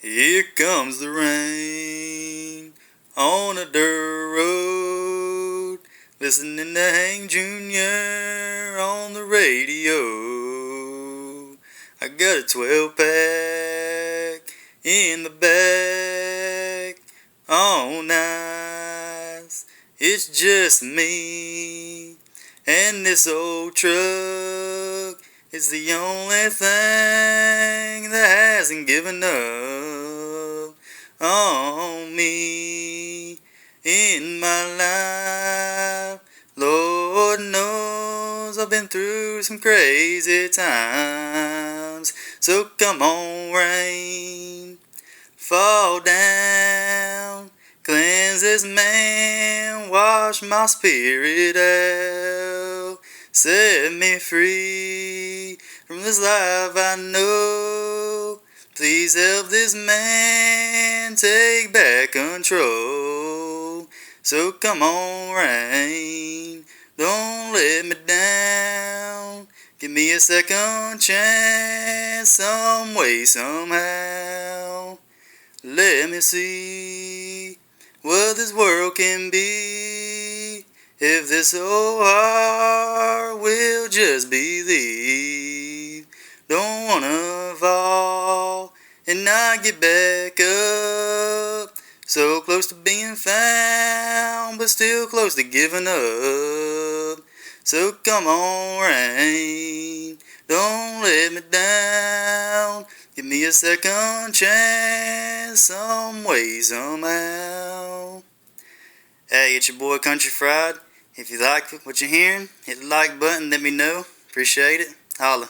Here comes the rain on a dirt road, listening to Hank Jr. on the radio. I got a 12-pack in the back, oh nice, it's just me and this old truck. It's the only thing that hasn't given up on me in my life. Lord knows I've been through some crazy times. So come on, rain, fall down, cleanse this man, wash my spirit out, set me free from this life I know. Please help this man take back control. So come on, rain, don't let me down. Give me a second chance, some way, somehow. Let me see what this world can be, if this old heart will just believe. Don't wanna fall and not get back up. So close to being found, but still close to giving up. So come on, rain, don't let me down. Give me a second chance, some way, somehow. Hey, it's your boy Country Fried. If you like what you're hearing, hit the like button, let me know. Appreciate it. Holla.